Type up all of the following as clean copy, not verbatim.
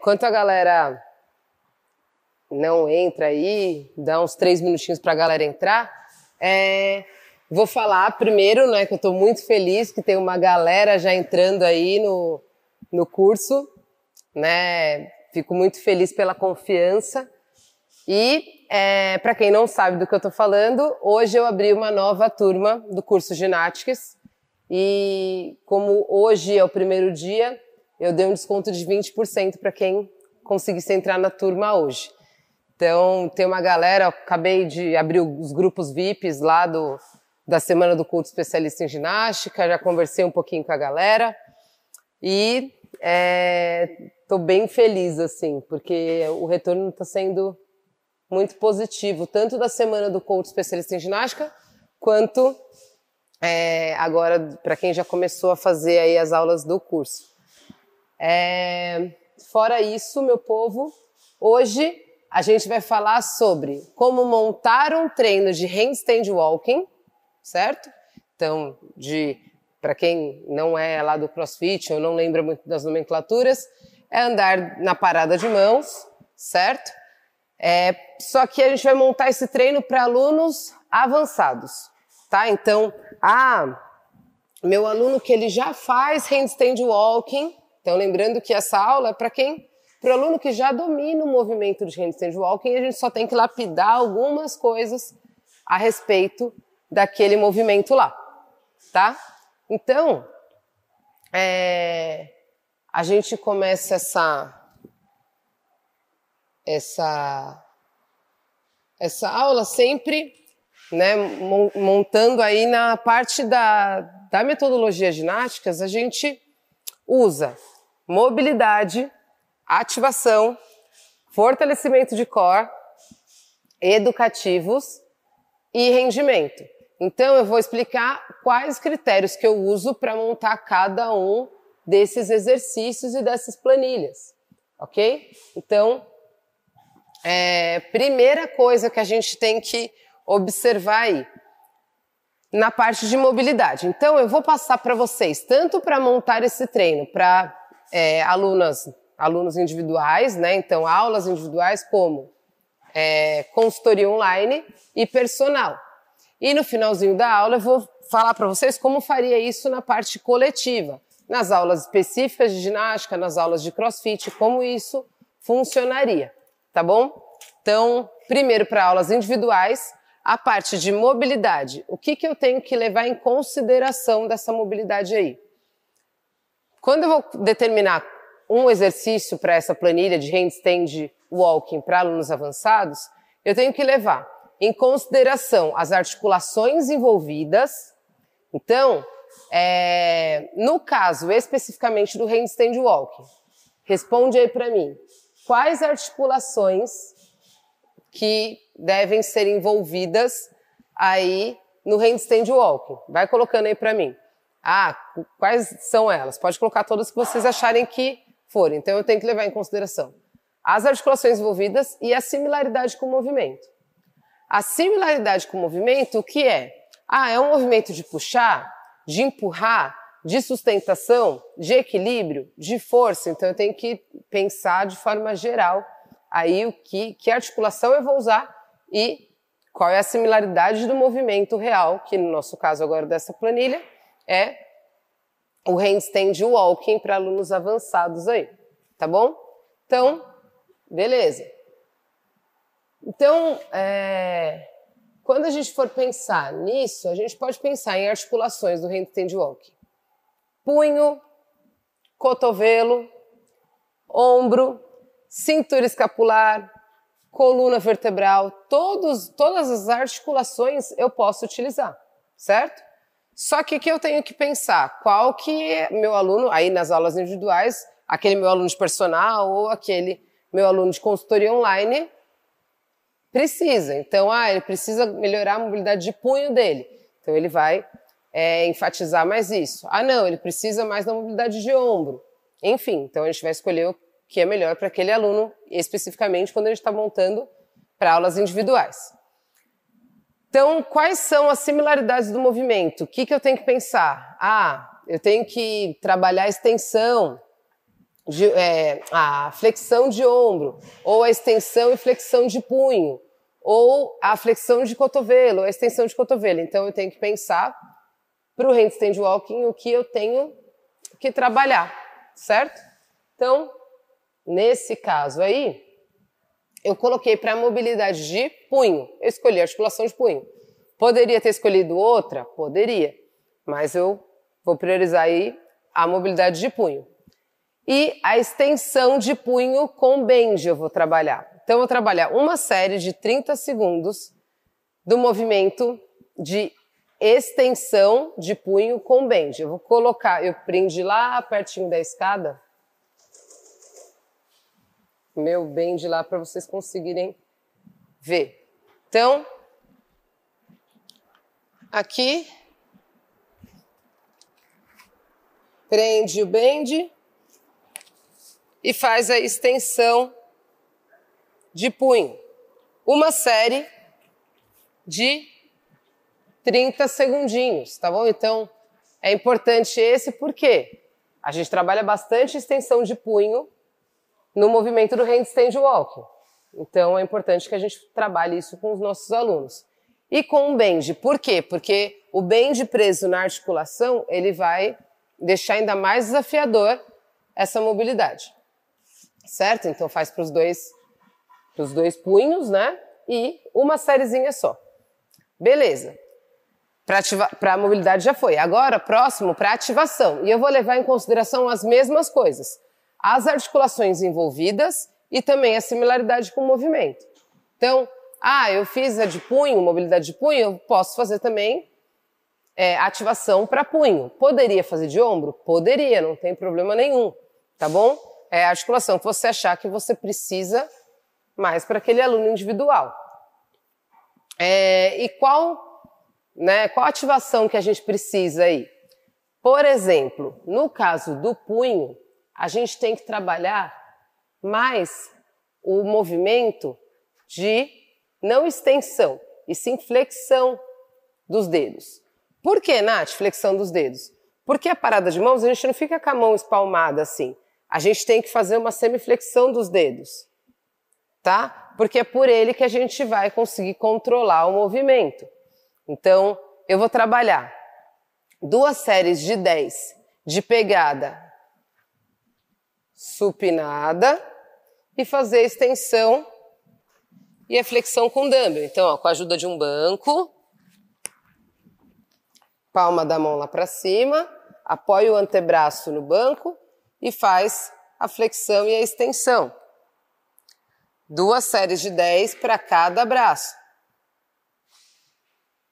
Enquanto a galera não entra aí, dá uns 3 minutinhos para a galera entrar, vou falar primeiro, né, que eu estou muito feliz que tem uma galera já entrando aí no curso, né? Fico muito feliz pela confiança. E, para quem não sabe do que eu estou falando, hoje eu abri uma nova turma do curso Ginatics e como hoje é o primeiro dia, eu dei um desconto de 20% para quem conseguisse entrar na turma hoje. Então, tem uma galera, eu acabei de abrir os grupos VIPs lá da Semana do Culto Especialista em Ginástica, já conversei um pouquinho com a galera e estou bem feliz, assim, porque o retorno está sendo muito positivo, tanto da Semana do Coach Especialista em Ginástica, quanto agora para quem já começou a fazer aí as aulas do curso. Fora isso, meu povo, hoje a gente vai falar sobre como montar um treino de handstand walking, certo? Então, para quem não é lá do CrossFit ou não lembra muito das nomenclaturas, é andar na parada de mãos, certo? Só que a gente vai montar esse treino para alunos avançados, tá? Então, meu aluno que ele já faz handstand walking, então lembrando que essa aula é para o aluno que já domina o movimento de handstand walking, a gente só tem que lapidar algumas coisas a respeito daquele movimento lá, tá? Então, a gente começa essa aula sempre, né, montando aí na parte da metodologia ginásticas, a gente usa mobilidade, ativação, fortalecimento de core, educativos e rendimento. Então eu vou explicar quais critérios que eu uso para montar cada um desses exercícios e dessas planilhas, ok? Então, primeira coisa que a gente tem que observar aí, na parte de mobilidade. Então, eu vou passar para vocês, tanto para montar esse treino para alunos individuais, né? Então, aulas individuais, como consultoria online e personal. E no finalzinho da aula, eu vou falar para vocês como faria isso na parte coletiva, nas aulas específicas de ginástica, nas aulas de CrossFit, como isso funcionaria. Tá bom? Então, primeiro para aulas individuais, a parte de mobilidade. O que eu tenho que levar em consideração dessa mobilidade aí? Quando eu vou determinar um exercício para essa planilha de handstand walking para alunos avançados, eu tenho que levar em consideração as articulações envolvidas. Então, no caso especificamente do handstand walking, responde aí para mim. Quais articulações que devem ser envolvidas aí no handstand walking? Vai colocando aí para mim. Quais são elas? Pode colocar todas que vocês acharem que forem. Então eu tenho que levar em consideração as articulações envolvidas e a similaridade com o movimento. A similaridade com o movimento, o que é? É um movimento de puxar, de empurrar, de sustentação, de equilíbrio, de força. Então eu tenho que pensar de forma geral aí que articulação eu vou usar e qual é a similaridade do movimento real, que no nosso caso agora dessa planilha é o handstand walking para alunos avançados aí, tá bom? Então, beleza. Então, quando a gente for pensar nisso, a gente pode pensar em articulações do handstand walking. Punho, cotovelo, ombro, cintura escapular, coluna vertebral, todas as articulações eu posso utilizar, certo? Só que eu tenho que pensar qual que é meu aluno, aí nas aulas individuais, aquele meu aluno de personal ou aquele meu aluno de consultoria online precisa. Então, ele precisa melhorar a mobilidade de punho dele. Então, ele vai enfatizar mais isso. Não, ele precisa mais da mobilidade de ombro. Enfim, então a gente vai escolher o que é melhor para aquele aluno, especificamente quando a gente está montando para aulas individuais. Então, quais são as similaridades do movimento? O que eu tenho que pensar? Eu tenho que trabalhar a extensão, a flexão de ombro, ou a extensão e flexão de punho, ou a flexão de cotovelo, ou a extensão de cotovelo. Então eu tenho que pensar para o handstand walking o que eu tenho que trabalhar, certo? Então, nesse caso aí, eu coloquei para a mobilidade de punho. Eu escolhi a articulação de punho. Poderia ter escolhido outra? Poderia. Mas eu vou priorizar aí a mobilidade de punho. E a extensão de punho com bend eu vou trabalhar. Então eu vou trabalhar uma série de 30 segundos do movimento de extensão de punho com bend. Eu vou colocar, eu prendi lá pertinho da escada, meu bend lá para vocês conseguirem ver. Então, aqui, prende o bend e faz a extensão de punho. Uma série de 30 segundinhos, tá bom? Então, é importante esse porque a gente trabalha bastante extensão de punho no movimento do handstand walking. Então, é importante que a gente trabalhe isso com os nossos alunos. E com o bend, por quê? Porque o bend preso na articulação, ele vai deixar ainda mais desafiador essa mobilidade. Certo? Então, faz para os dois punhos, né? E uma sériezinha só. Beleza. Para a mobilidade já foi. Agora, próximo, para ativação. E eu vou levar em consideração as mesmas coisas. As articulações envolvidas e também a similaridade com o movimento. Então, eu fiz a de punho, mobilidade de punho, eu posso fazer também ativação para punho. Poderia fazer de ombro? Poderia, não tem problema nenhum. Tá bom? É a articulação que você achar que você precisa mais para aquele aluno individual. E qual ativação que a gente precisa aí? Por exemplo, no caso do punho, a gente tem que trabalhar mais o movimento de não extensão, e sim flexão dos dedos. Por que, Nath, flexão dos dedos? Porque a parada de mãos, a gente não fica com a mão espalmada assim. A gente tem que fazer uma semiflexão dos dedos, tá? Porque é por ele que a gente vai conseguir controlar o movimento. Então, eu vou trabalhar 2 séries de 10 de pegada supinada e fazer a extensão e a flexão com dumbbell. Então, com a ajuda de um banco, palma da mão lá para cima, apoia o antebraço no banco e faz a flexão e a extensão. 2 séries de 10 para cada braço.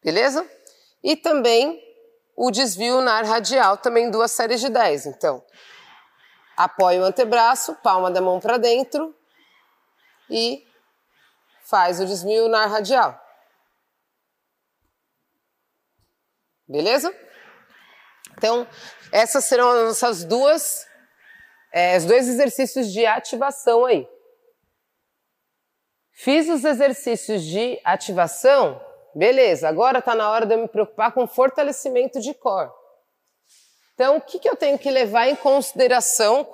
Beleza? E também o desvio na radial, também 2 séries de 10. Então, apoia o antebraço, palma da mão para dentro e faz o desvio na radial. Beleza? Então, essas serão as nossas os 2 exercícios de ativação aí. Fiz os exercícios de ativação, beleza, agora está na hora de eu me preocupar com fortalecimento de core. Então, o que eu tenho que levar em consideração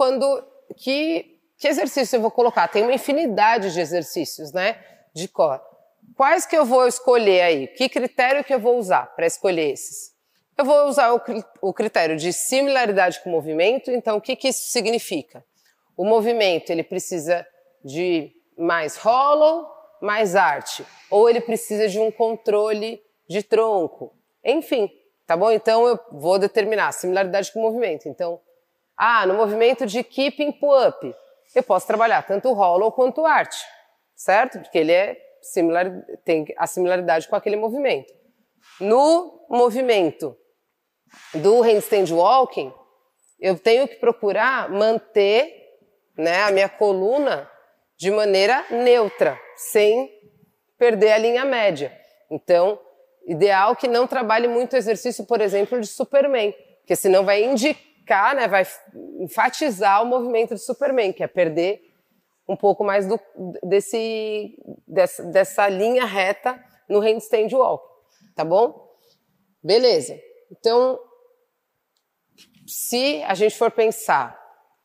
que exercício eu vou colocar? Tem uma infinidade de exercícios, né, de core. Quais que eu vou escolher aí? Que critério que eu vou usar para escolher esses? Eu vou usar o critério de similaridade com o movimento. Então, o que isso significa? O movimento, ele precisa de mais hollow, mais arch. Ou ele precisa de um controle de tronco. Enfim, tá bom? Então, eu vou determinar similaridade com o movimento. Então, no movimento de keeping pull-up, eu posso trabalhar tanto o hollow quanto o arch, certo? Porque ele tem a similaridade com aquele movimento. No movimento do handstand walking, eu tenho que procurar manter, né, a minha coluna de maneira neutra, sem perder a linha média. Então, ideal que não trabalhe muito exercício, por exemplo, de Superman, porque senão vai indicar, né, vai enfatizar o movimento de Superman, que é perder um pouco mais dessa linha reta no handstand walk, tá bom? Beleza. Então, se a gente for pensar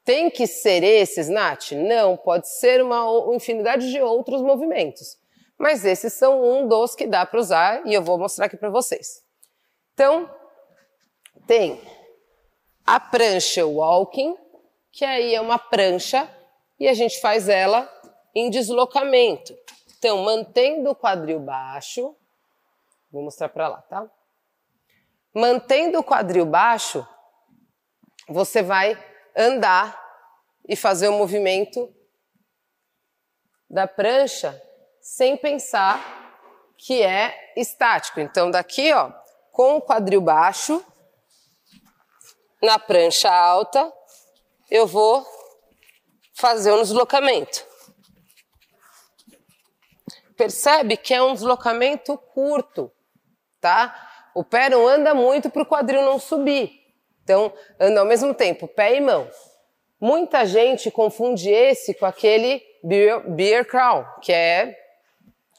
Tem que ser esses, Nath? Não, pode ser uma infinidade de outros movimentos. Mas esses são um dos que dá para usar e eu vou mostrar aqui para vocês. Então, tem a prancha walking, que aí é uma prancha e a gente faz ela em deslocamento. Então, mantendo o quadril baixo, vou mostrar para lá, tá? Mantendo o quadril baixo, você vai andar e fazer o movimento da prancha sem pensar que é estático. Então, daqui, ó, com o quadril baixo, na prancha alta, eu vou fazer um deslocamento. Percebe que é um deslocamento curto, tá? O pé não anda muito para o quadril não subir. Então, anda ao mesmo tempo, pé e mão. Muita gente confunde esse com aquele bear crawl, que é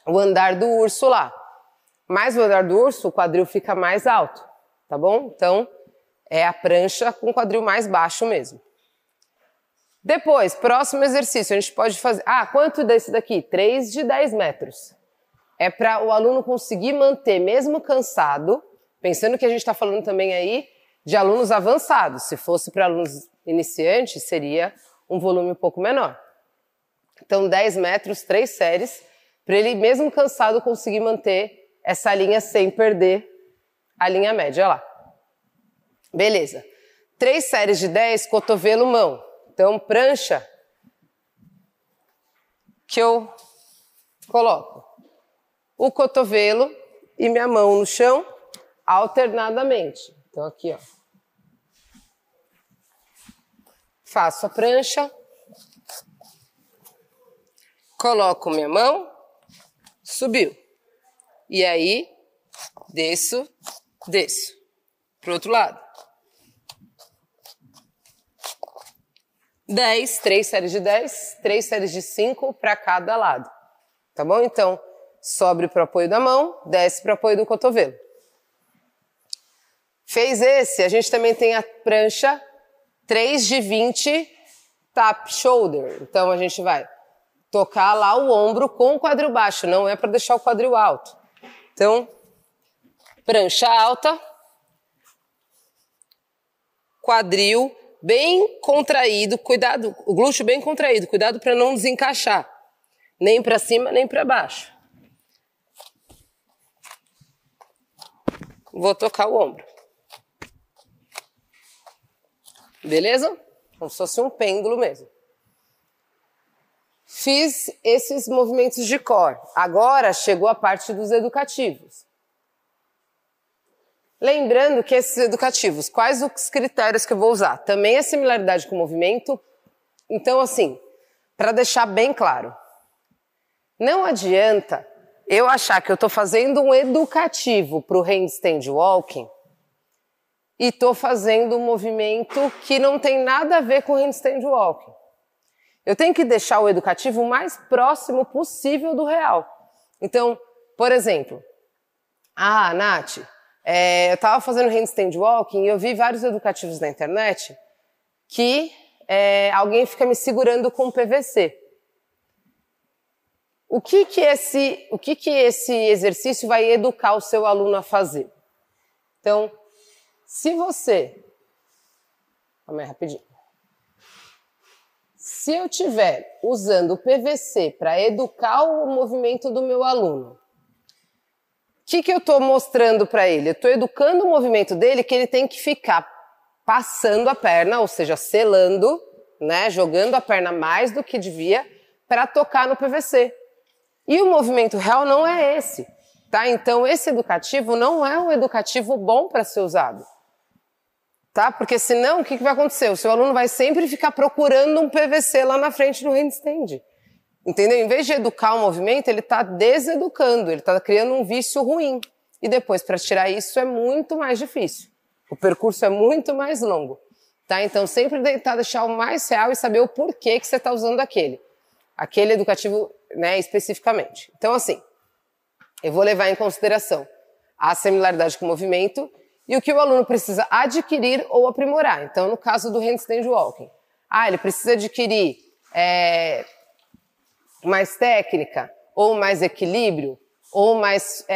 o andar do urso lá. Mas o andar do urso, o quadril fica mais alto, tá bom? Então, é a prancha com o quadril mais baixo mesmo. Depois, próximo exercício, a gente pode fazer... Ah, quanto desse daqui? 3 de 10 metros. É para o aluno conseguir manter, mesmo cansado, pensando que a gente está falando também aí de alunos avançados. Se fosse para alunos iniciantes, seria um volume um pouco menor. Então, 10 metros, 3 séries, para ele, mesmo cansado, conseguir manter essa linha sem perder a linha média lá. Beleza. 3 séries de 10, cotovelo, mão. Então, prancha que eu coloco o cotovelo e minha mão no chão alternadamente. Então, aqui, ó. Faço a prancha, coloco minha mão, subiu. E aí, desço. Pro outro lado. 10, 3 séries de 10, 3 séries de 5 para cada lado. Tá bom? Então, sobe para o apoio da mão, desce para o apoio do cotovelo. Fez esse, a gente também tem a prancha 3 de 20 tap shoulder. Então, a gente vai tocar lá o ombro com o quadril baixo, não é para deixar o quadril alto. Então, prancha alta, quadril bem contraído, cuidado, o glúteo bem contraído, cuidado para não desencaixar, nem para cima nem para baixo. Vou tocar o ombro. Beleza? Como se fosse um pêndulo mesmo. Fiz esses movimentos de core. Agora chegou a parte dos educativos. Lembrando que esses educativos, quais os critérios que eu vou usar? Também é similaridade com o movimento. Então, assim, para deixar bem claro, não adianta eu achar que eu estou fazendo um educativo para o handstand walking e estou fazendo um movimento que não tem nada a ver com o handstand walking. Eu tenho que deixar o educativo o mais próximo possível do real. Então, por exemplo, Nath, eu estava fazendo handstand walking e eu vi vários educativos na internet que alguém fica me segurando com PVC. O que esse exercício vai educar o seu aluno a fazer? Então, se você... Calma aí, rapidinho. Se eu estiver usando o PVC para educar o movimento do meu aluno, o que eu estou mostrando para ele? Eu estou educando o movimento dele que ele tem que ficar passando a perna, ou seja, selando, né, jogando a perna mais do que devia para tocar no PVC. E o movimento real não é esse, tá? Então, esse educativo não é um educativo bom para ser usado, tá? Porque senão, o que vai acontecer? O seu aluno vai sempre ficar procurando um PVC lá na frente do handstand. Entendeu? Em vez de educar o movimento, ele está deseducando, ele está criando um vício ruim. E depois, para tirar isso, é muito mais difícil. O percurso é muito mais longo. Tá? Então, sempre tentar deixar o mais real e saber o porquê que você está usando aquele educativo, né, especificamente. Então, assim, eu vou levar em consideração a similaridade com o movimento e o que o aluno precisa adquirir ou aprimorar. Então, no caso do handstand walking, Ah, ele precisa adquirir mais técnica, ou mais equilíbrio, ou mais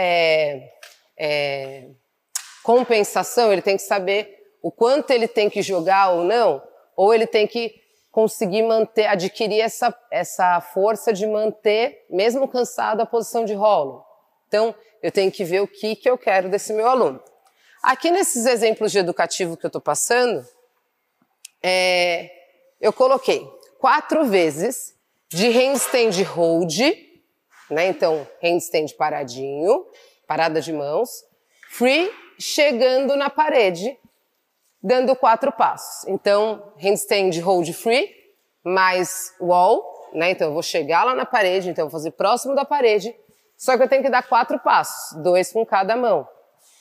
compensação, ele tem que saber o quanto ele tem que jogar ou não, ou ele tem que conseguir adquirir essa força de manter, mesmo cansado, a posição de rolo. Então, eu tenho que ver o que eu quero desse meu aluno. Aqui nesses exemplos de educativo que eu estou passando, eu coloquei 4 vezes de handstand hold, né? Então, handstand paradinho, parada de mãos, free, chegando na parede, dando 4 passos. Então, handstand hold free, mais wall, né? Então, eu vou chegar lá na parede, então eu vou fazer próximo da parede, só que eu tenho que dar 4 passos, 2 com cada mão,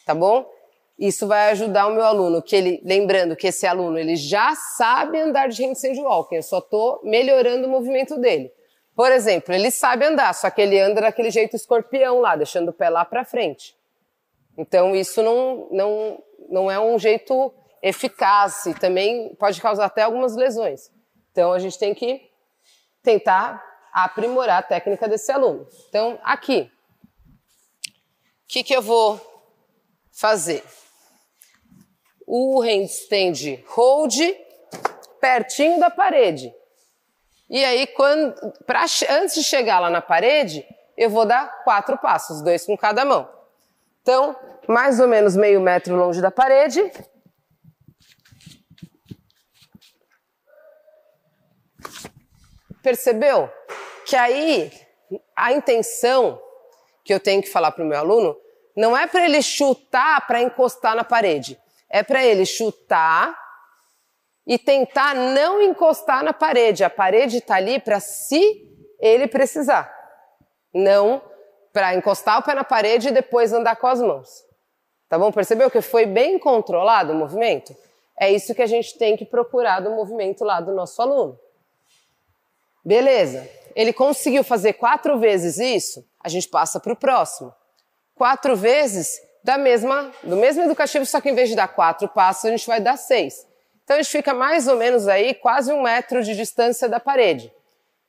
tá bom? Isso vai ajudar o meu aluno, lembrando que esse aluno, ele já sabe andar de handstand walking, eu só estou melhorando o movimento dele. Por exemplo, ele sabe andar, só que ele anda daquele jeito escorpião lá, deixando o pé lá para frente. Então, isso não é um jeito eficaz e também pode causar até algumas lesões. Então, a gente tem que tentar aprimorar a técnica desse aluno. Então, aqui, o que eu vou fazer? O handstand hold pertinho da parede. E aí, antes de chegar lá na parede, eu vou dar 4 passos, 2 com cada mão. Então, mais ou menos meio metro longe da parede. Percebeu? Que aí, a intenção que eu tenho que falar para o meu aluno não é para ele chutar para encostar na parede. É para ele chutar e tentar não encostar na parede. A parede está ali para se ele precisar. Não para encostar o pé na parede e depois andar com as mãos. Tá bom? Percebeu que foi bem controlado o movimento? É isso que a gente tem que procurar do movimento lá do nosso aluno. Beleza. Ele conseguiu fazer 4 vezes isso, a gente passa para o próximo. 4 vezes do mesmo educativo, só que em vez de dar 4 passos, a gente vai dar 6. Então, a gente fica mais ou menos aí quase 1 metro de distância da parede.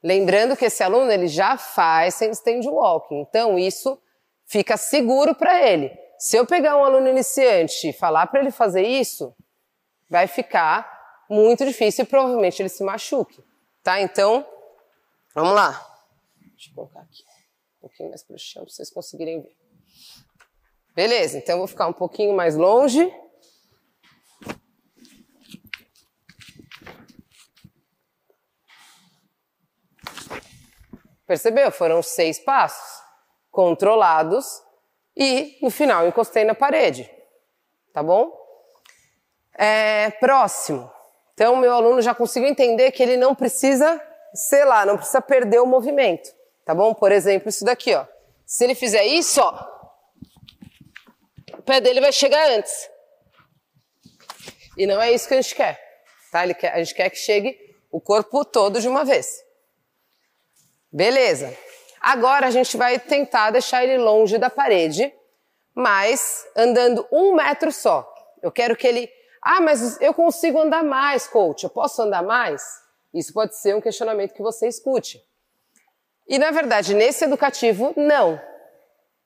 Lembrando que esse aluno, ele já faz handstand walking. Então, isso fica seguro para ele. Se eu pegar um aluno iniciante e falar para ele fazer isso, vai ficar muito difícil e provavelmente ele se machuque. Tá? Então, vamos lá. Deixa eu colocar aqui um pouquinho mais para o chão para vocês conseguirem ver. Beleza, então eu vou ficar um pouquinho mais longe. Percebeu? Foram 6 passos controlados e no final eu encostei na parede. Tá bom? Próximo. Então, meu aluno já conseguiu entender que ele não precisa, não precisa perder o movimento. Tá bom? Por exemplo, isso daqui, ó. Se ele fizer isso, ó, o pé dele vai chegar antes. E não é isso que a gente quer. Tá? A gente quer que chegue o corpo todo de uma vez. Beleza. Agora a gente vai tentar deixar ele longe da parede, mas andando 1 metro só. Eu quero que ele... Ah, mas eu consigo andar mais, coach. Eu posso andar mais? Isso pode ser um questionamento que você escute. E, na verdade, nesse educativo, não.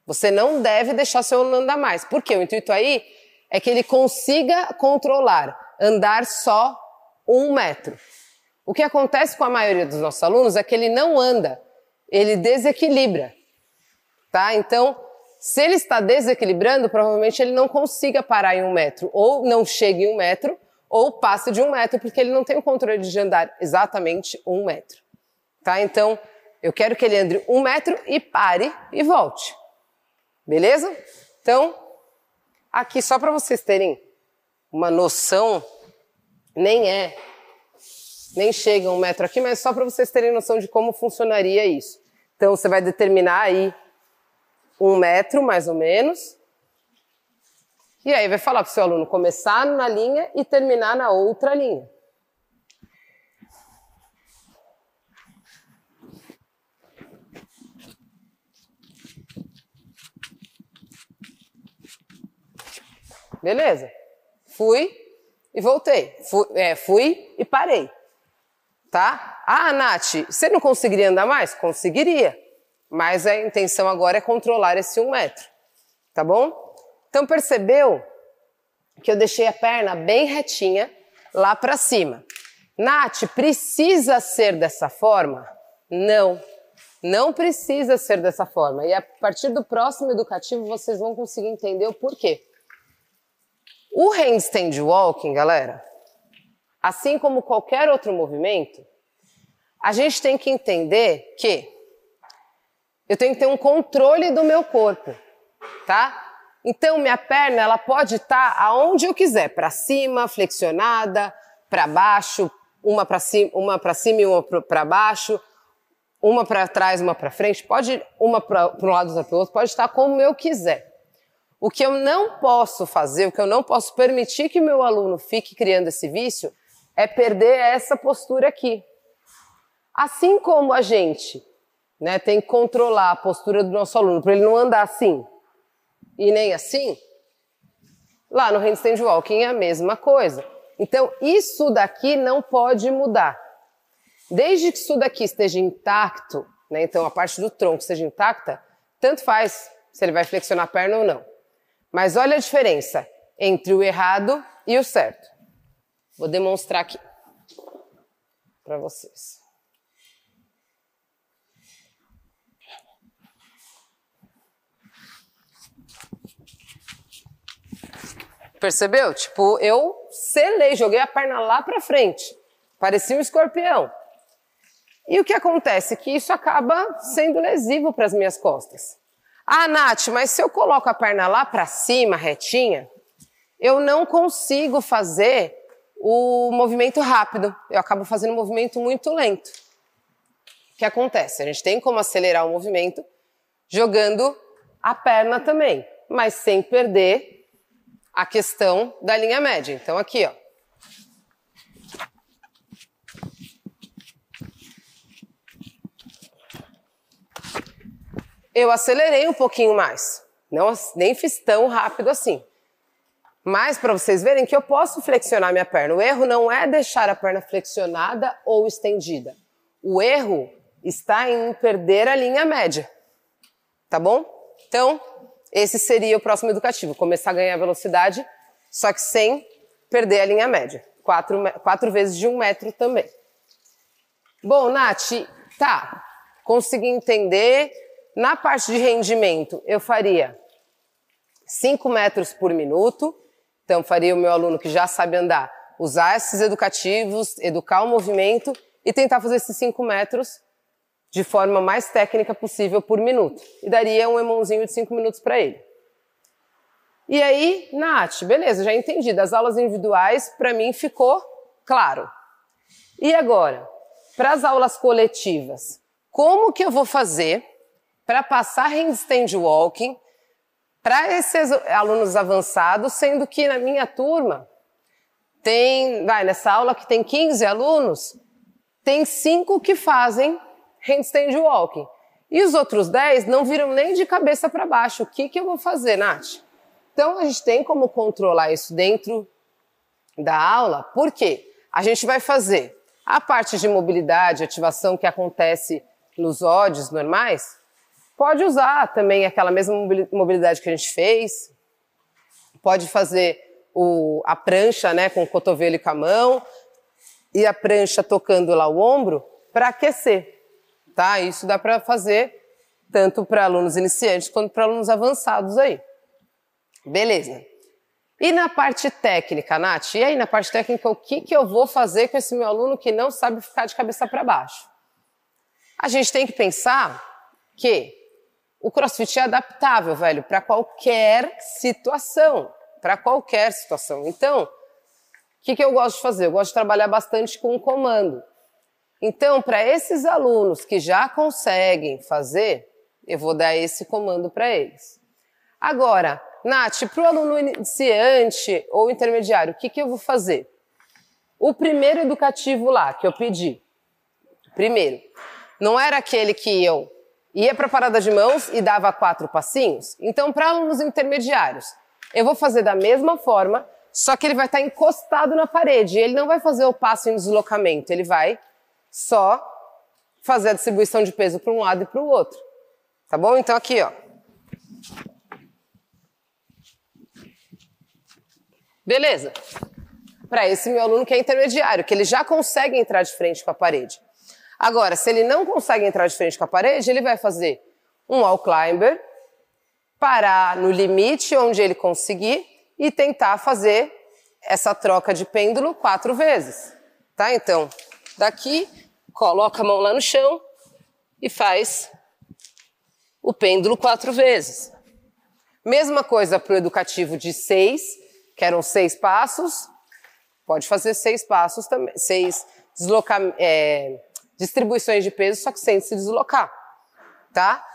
Você não deve deixar seu aluno andar mais. Por quê? O intuito aí é que ele consiga controlar, andar só 1 metro. O que acontece com a maioria dos nossos alunos é que ele não anda, ele desequilibra. Tá? Então, se ele está desequilibrando, provavelmente ele não consiga parar em 1 metro, ou não chegue em 1 metro, ou passe de 1 metro, porque ele não tem o controle de andar exatamente 1 metro. Tá? Então, eu quero que ele ande 1 metro e pare e volte. Beleza? Então, aqui só para vocês terem uma noção, nem chega 1 metro aqui, mas só para vocês terem noção de como funcionaria isso. Então, você vai determinar aí 1 metro, mais ou menos. E aí vai falar para o seu aluno começar na linha e terminar na outra linha. Beleza? Fui e voltei. Fui e parei. tá? Ah, Nath, você não conseguiria andar mais? Conseguiria, mas a intenção agora é controlar esse 1 metro, tá bom? Então percebeu que eu deixei a perna bem retinha lá para cima. Nath, precisa ser dessa forma? Não, não precisa ser dessa forma. E a partir do próximo educativo vocês vão conseguir entender o porquê. O handstand walking, galera, assim como qualquer outro movimento, a gente tem que entender que eu tenho que ter um controle do meu corpo, tá? Então minha perna ela pode estar aonde eu quiser, para cima, flexionada, para baixo, uma para cima e uma para baixo, uma para trás, uma para frente, pode uma para um lado, outra para o outro, pode estar como eu quiser. O que eu não posso fazer, o que eu não posso permitir que meu aluno fique criando esse vício é perder essa postura aqui. Assim como a gente, né, tem que controlar a postura do nosso aluno para ele não andar assim e nem assim, lá no handstand walking é a mesma coisa. Então, isso daqui não pode mudar. Desde que isso daqui esteja intacto, né, então a parte do tronco esteja intacta, tanto faz se ele vai flexionar a perna ou não. Mas olha a diferença entre o errado e o certo. Vou demonstrar aqui para vocês. Percebeu? Tipo, eu selei, joguei a perna lá pra frente. Parecia um escorpião. E o que acontece? Que isso acaba sendo lesivo para as minhas costas. Ah, Nath, mas se eu coloco a perna lá pra cima, retinha, eu não consigo fazer o movimento rápido. Eu acabo fazendo um movimento muito lento. O que acontece? A gente tem como acelerar o movimento jogando a perna também, mas sem perder a questão da linha média. Então aqui, ó. Eu acelerei um pouquinho mais. Não, nem fiz tão rápido assim. Mas para vocês verem que eu posso flexionar minha perna. O erro não é deixar a perna flexionada ou estendida. O erro está em perder a linha média. Tá bom? Então, esse seria o próximo educativo. Começar a ganhar velocidade, só que sem perder a linha média. 4 vezes de 1 metro também. Bom, Nath, tá. Consegui entender. Na parte de rendimento, eu faria 5 metros por minuto. Então, faria o meu aluno que já sabe andar, usar esses educativos, educar o movimento e tentar fazer esses 5 metros de forma mais técnica possível por minuto. E daria um emãozinho de 5 minutos para ele. E aí, Nath, beleza, já entendi. Das aulas individuais, para mim ficou claro. E agora, para as aulas coletivas, como que eu vou fazer para passar handstand walking para esses alunos avançados, sendo que na minha turma nessa aula que tem 15 alunos, tem 5 que fazem handstand walking. E os outros 10 não viram nem de cabeça para baixo. O que eu vou fazer, Nath? Então a gente tem como controlar isso dentro da aula, porque a gente vai fazer a parte de mobilidade, ativação que acontece nos ODs normais. Pode usar também aquela mesma mobilidade que a gente fez. Pode fazer a prancha, né, com o cotovelo e com a mão. E a prancha tocando lá o ombro para aquecer. Tá? Isso dá para fazer tanto para alunos iniciantes quanto para alunos avançados aí. Beleza. E na parte técnica, Nath? E aí na parte técnica, o que eu vou fazer com esse meu aluno que não sabe ficar de cabeça para baixo? A gente tem que pensar que o CrossFit é adaptável, velho, para qualquer situação. Para qualquer situação. Então, o que eu gosto de fazer? Eu gosto de trabalhar bastante com o comando. Então, para esses alunos que já conseguem fazer, eu vou dar esse comando para eles. Agora, Nath, para o aluno iniciante ou intermediário, o que eu vou fazer? O primeiro educativo lá que eu pedi, primeiro, não era aquele que eu ia para a parada de mãos e dava 4 passinhos? Então, para alunos intermediários, eu vou fazer da mesma forma, só que ele vai estar encostado na parede. Ele não vai fazer o passo em deslocamento, ele vai só fazer a distribuição de peso para um lado e para o outro. Tá bom? Então aqui, ó. Beleza. Para esse meu aluno que é intermediário, que ele já consegue entrar de frente com a parede. Agora, se ele não consegue entrar de frente com a parede, ele vai fazer um wall climber, parar no limite onde ele conseguir e tentar fazer essa troca de pêndulo 4 vezes. Tá? Então, daqui, coloca a mão lá no chão e faz o pêndulo 4 vezes. Mesma coisa para o educativo de 6, que eram 6 passos. Pode fazer 6 passos também, 6 distribuições de peso, só que sem se deslocar, tá?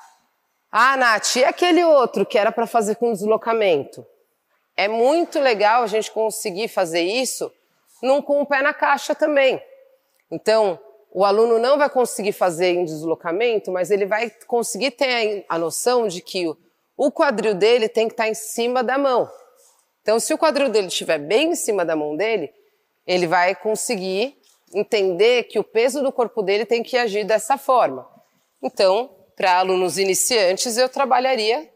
Ah, Nath, e aquele outro que era para fazer com deslocamento? É muito legal a gente conseguir fazer isso com o pé na caixa também. Então, o aluno não vai conseguir fazer em deslocamento, mas ele vai conseguir ter a noção de que o quadril dele tem que estar em cima da mão. Então, se o quadril dele estiver bem em cima da mão dele, ele vai conseguir entender que o peso do corpo dele tem que agir dessa forma. Então, para alunos iniciantes, eu trabalharia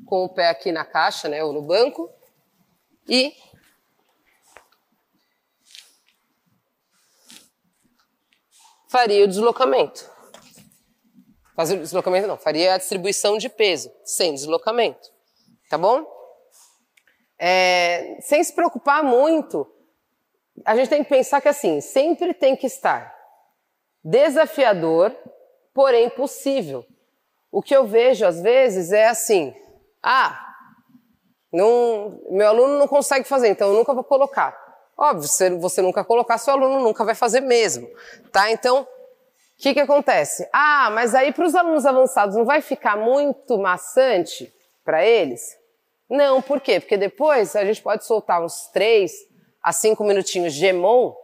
com o pé aqui na caixa, né, ou no banco, e faria o deslocamento. Fazer o deslocamento não, faria a distribuição de peso, sem deslocamento. Tá bom? Sem se preocupar muito, a gente tem que pensar que assim, sempre tem que estar desafiador, porém possível. O que eu vejo às vezes é assim, meu aluno não consegue fazer, então eu nunca vou colocar. Óbvio, se você nunca colocar, seu aluno nunca vai fazer mesmo, tá? Então, o que acontece? Mas aí para os alunos avançados não vai ficar muito maçante para eles? Não, por quê? Porque depois a gente pode soltar uns 3 a 5 minutinhos de EMON,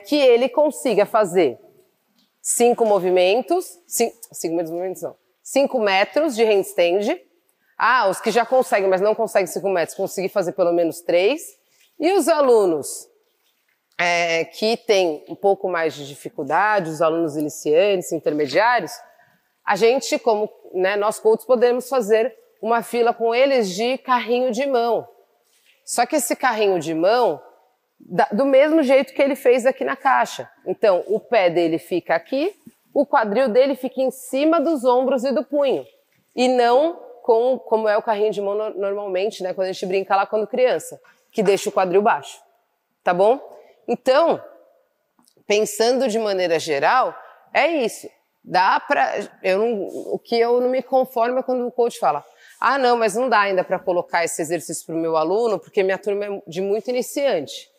que ele consiga fazer 5 movimentos, 5 metros de handstand. Os que já conseguem, mas não conseguem 5 metros, conseguir fazer pelo menos 3. E os alunos que têm um pouco mais de dificuldade, os alunos iniciantes, intermediários, a gente, como nós coaches, podemos fazer uma fila com eles de carrinho de mão. Só que esse carrinho de mão, do mesmo jeito que ele fez aqui na caixa. Então, o pé dele fica aqui, o quadril dele fica em cima dos ombros e do punho. E não como é o carrinho de mão normalmente, né, quando a gente brinca lá quando criança, que deixa o quadril baixo. Tá bom? Então, pensando de maneira geral, é isso. O que eu não me conformo é quando o coach fala: não, mas não dá ainda para colocar esse exercício para o meu aluno, porque minha turma é de muito iniciante.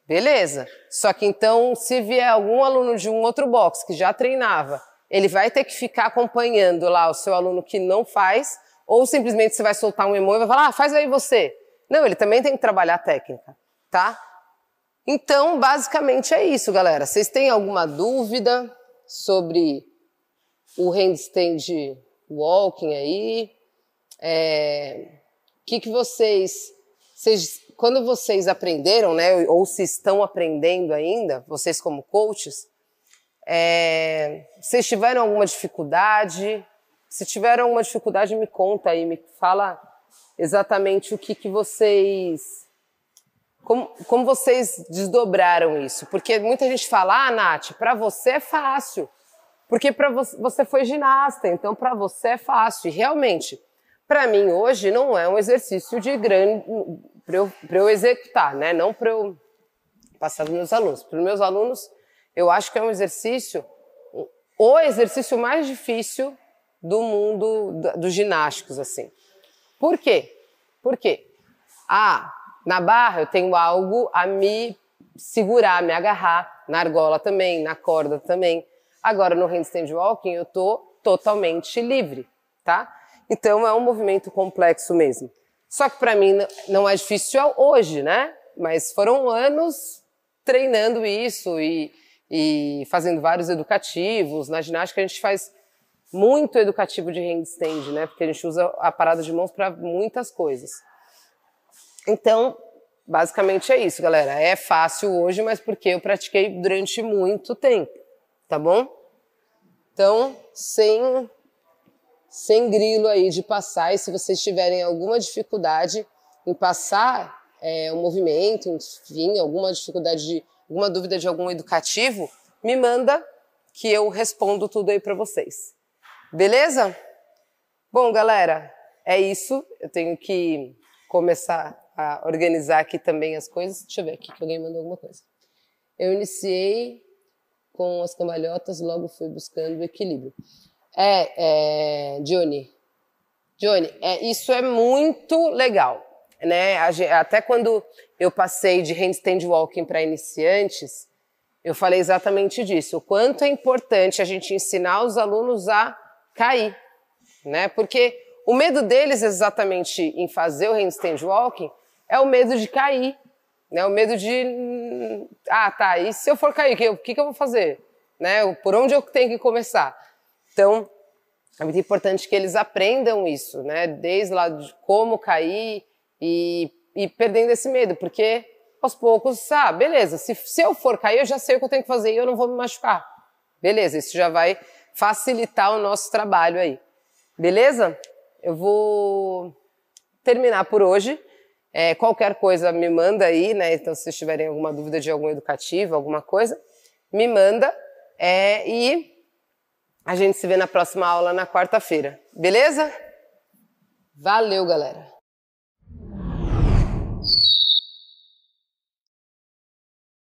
Beleza. Só que então, se vier algum aluno de um outro box que já treinava, ele vai ter que ficar acompanhando lá o seu aluno que não faz, ou simplesmente você vai soltar um EMON e vai falar: faz aí você. Não, ele também tem que trabalhar a técnica, tá? Então, basicamente é isso, galera. Vocês têm alguma dúvida sobre o handstand walking aí? Que vocês, quando vocês aprenderam, né, ou se estão aprendendo ainda, vocês como coaches, vocês tiveram alguma dificuldade? Se tiveram alguma dificuldade, me conta aí, me fala exatamente o que vocês... Como vocês desdobraram isso? Porque muita gente fala: Nath, para você é fácil, porque para você foi ginasta, então para você é fácil. E realmente, para mim hoje não é um exercício de grande para eu executar, né? Não para eu passar para os meus alunos. Para os meus alunos, eu acho que é um exercício, o exercício mais difícil do mundo dos ginásticos, assim. Por quê? Porque na barra eu tenho algo a me segurar, me agarrar, na argola também, na corda também. Agora no handstand walking eu tô totalmente livre, tá? Então é um movimento complexo mesmo. Só que para mim não é difícil hoje, né? Mas foram anos treinando isso e fazendo vários educativos. Na ginástica a gente faz muito educativo de handstand, né? Porque a gente usa a parada de mãos para muitas coisas. Então, basicamente é isso, galera. É fácil hoje, mas porque eu pratiquei durante muito tempo, tá bom? Então, sem grilo aí de passar, e se vocês tiverem alguma dificuldade em passar o movimento, enfim, alguma dúvida de algum educativo, me manda que eu respondo tudo aí para vocês. Beleza? Bom, galera, é isso. Eu tenho que começar a organizar aqui também as coisas. Deixa eu ver aqui que alguém mandou alguma coisa. Eu iniciei com as cambalhotas, logo fui buscando o equilíbrio. Johnny, isso é muito legal, né? Até quando eu passei de handstand walking para iniciantes, eu falei exatamente disso, o quanto é importante a gente ensinar os alunos a cair, né? Porque o medo deles exatamente em fazer o handstand walking é o medo de cair, né? O medo de, e se eu for cair, o que eu vou fazer? Né? Por onde eu tenho que começar? Então, é muito importante que eles aprendam isso, né? Desde lá de como cair e perdendo esse medo, porque aos poucos, beleza, se eu for cair, eu já sei o que eu tenho que fazer e eu não vou me machucar. Beleza, isso já vai facilitar o nosso trabalho aí. Beleza? Eu vou terminar por hoje. Qualquer coisa me manda aí, né? Então, se vocês tiverem alguma dúvida de algum educativo, alguma coisa, me manda. E a gente se vê na próxima aula na quarta-feira. Beleza? Valeu, galera!